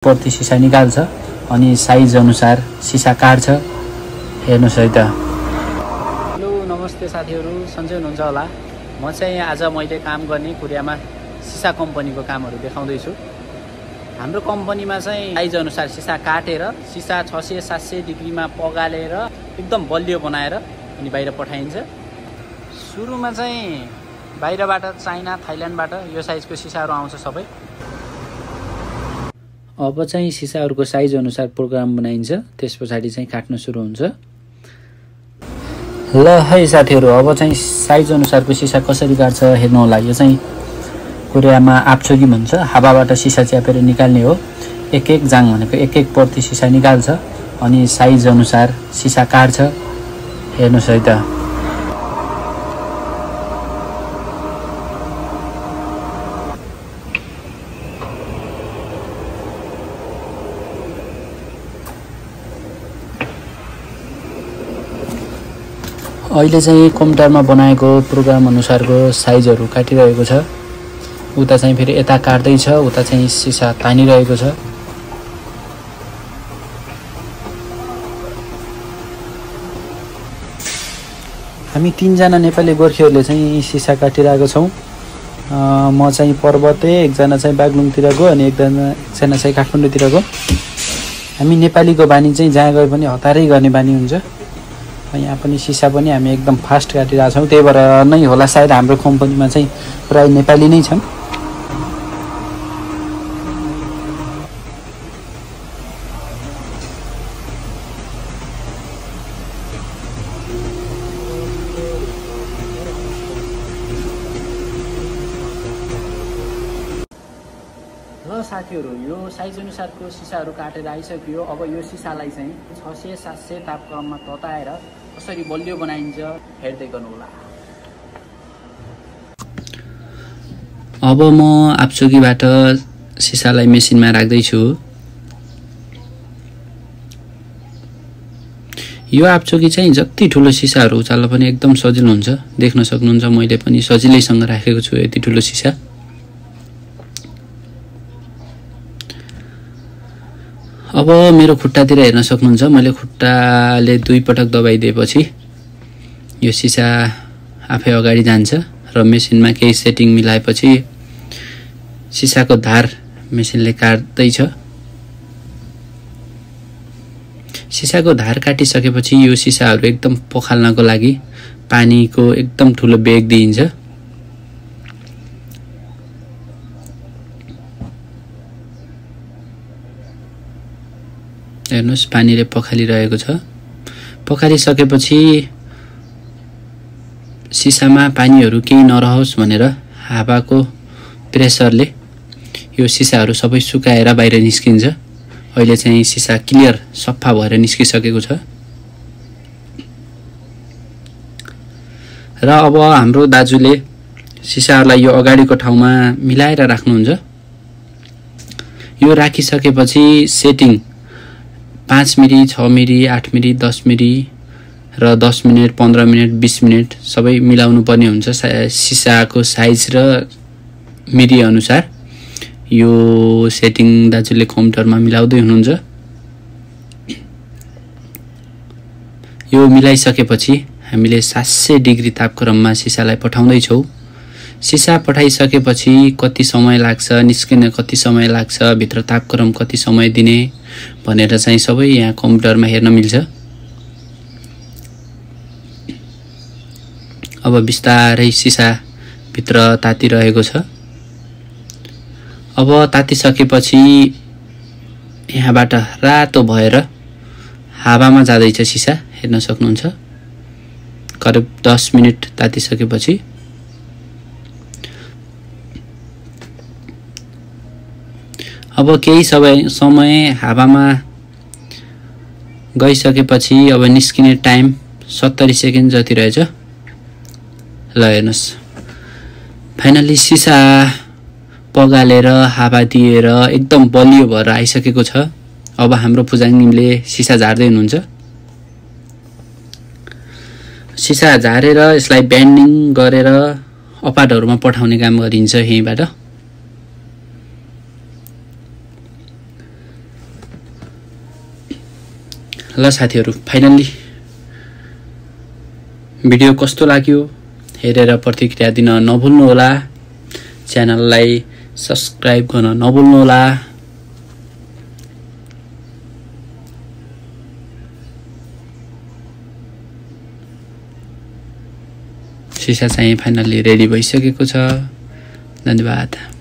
प्रति सिसा निकाल्छ अनि साइज अनुसार सिसा काट्छ। हेर्नुस् है त। हेलो नमस्ते साथीहरू, सन्चै हुनुहुन्छ होला। म चाहिँ आज मैले काम गर्ने कुरियामा सिसा कम्पनीको कामहरू देखाउँदैछु। हाम्रो कम्पनीमा चाहिँ साइज अनुसार सिसा काटेर सिसा 600-700 डिग्रीमा पगालेर एकदम बलियो बनाएर अनि बाहिर पठाइन्छ। सुरुमा चाहिँ बाहिरबाट चाइना थाइल्यान्डबाट यो साइजको सिसाहरू आउँछ सबै। अब चाहिँ सिसाहरूको साइज अनुसार प्रोग्राम बनाइन्छ, त्यस पछाडि चाहिँ काट्न सुरु हुन्छ। ल है साथीहरू, अब चाहिँ साइज अनुसारको सिसा कसरी काट्छ हेर्नु होला। यो चाहिँ कोरियामा आप्चोगी भन्छ, हावाबाट सिसा च्यापेर निकाल्ने हो। एक एक जाङ भनेको एक एक प्रति सिसा निकाल्छ अनि साइज अनुसार सिसा काट्छ। हेर्नुस् है त। अहिले चाहिँ कम्प्युटरमा बनाएको प्रोग्राम अनुसारको साइजहरू काटिरहेको छ। उता चाहिँ फेरि यता काट्दैछ, उता चाहिँ सिसा तानिरहेको छ। हामी 3 जना नेपाली गोर्खेहरूले चाहिँ सिसा काटिरहेको छौँ। म चाहिँ पर्वते, एकजना चाहिँ बागलुङतिरको अनि एकजना चाहिँ काठमाडौँतिरको। हामी नेपालीको बानी चाहिँ जहाँ गए पनि हतारै गर्ने बानी हुन्छ। यहाँ पनि सिसा पनि हामी एकदम फास्ट काटिरहेको छौँ। त्यही भएर नै होला सायद हाम्रो कम्पनीमा चाहिँ प्राय नेपाली नै छन्। ल साथीहरू, यो साइज अनुसारको सिसाहरू काटेर आइसक्यो। अब यो सिसालाई चाहिँ 600-700 तापक्रममा तताएर कसरी बलियो बनाइन्छ हेर्दै गर्नुहोला। अब म आप्चोकीबाट सिसालाई मेसिनमा राख्दैछु। यो आप्चोकी चाहिँ जति ठुलो सिसाहरू उचाल्न पनि एकदम सजिलो हुन्छ। देख्न सक्नुहुन्छ, मैले पनि सजिलैसँग राखेको छु यति ठुलो सिसा। अब मेरो खुट्टातिर हेर्न सक्नुहुन्छ, मैले खुट्टाले 2 पटक दबाइदिएपछि यो सिसा आफै अगाडि जान्छ र मेसिनमा केही सेटिङ मिलाएपछि सिसाको धार मेसिनले काट्दैछ। सिसाको धार काटिसकेपछि यो सिसाहरू एकदम पखाल्नको लागि पानीको एकदम ठुलो बेग दिइन्छ। हेर्नुस्, पानीले पखालिरहेको छ। पखालिसकेपछि सिसामा पानीहरू केही नरहोस् भनेर हावाको प्रेसरले यो सिसाहरू सबै सुकाएर बाहिर निस्किन्छ। अहिले चाहिँ सिसा क्लियर सफा भएर निस्किसकेको छ। र अब हाम्रो दाजुले सिसाहरूलाई यो अगाडिको ठाउँमा मिलाएर राख्नुहुन्छ। यो राखिसकेपछि सेटिङ 5 मिली, 6 मिली, 8 मिली, 10 मिली र 10 मिनट, 15 मिनट, 20 मिनट सबै मिलाउनु पर्ने हुन्छ सिसाको साइज र मिली अनुसार। यो सेटिङ दाजुले कम्प्युटरमा मिलाउँदै हुनुहुन्छ। यो मिलाइसकेपछि हामीले 700 डिग्री तापक्रममा सिसालाई पठाउँदैछौँ। सिसा पठाइसकेपछि कति समय लाग्छ, निस्किन कति समय लाग्छ, भित्र तापक्रम कति समय दिने भनेर चाहिँ सबै यहाँ कम्प्युटरमा हेर्न मिल्छ। अब बिस्तारै सिसा भित्र तातिरहेको छ। अब तातिसकेपछि यहाँबाट रातो भएर हावामा जाँदैछ सिसा। हेर्न सक्नुहुन्छ, करिब 10 मिनट तातिसकेपछि अब केही समय हावामा गइसकेपछि अब निस्किने टाइम 70 सेकेन्ड जति रहेछ। ल हेर्नुहोस्, फाइनली सिसा पगालेर हावा दिएर एकदम बलियो भएर आइसकेको छ। अब हाम्रो पुजाङले सिसा झार्दै हुनुहुन्छ। सिसा झारेर यसलाई बेन्डिङ गरेर अपार्टहरूमा पठाउने काम गरिन्छ यहीँबाट। ल साथीहरू, फाइनल्ली भिडियो कस्तो लाग्यो हेरेर प्रतिक्रिया दिन नभुल्नुहोला। च्यानललाई सब्स्क्राइब गर्न नभुल्नुहोला। सिसा चाहिँ फाइनल्ली रेडी भइसकेको छ। धन्यवाद।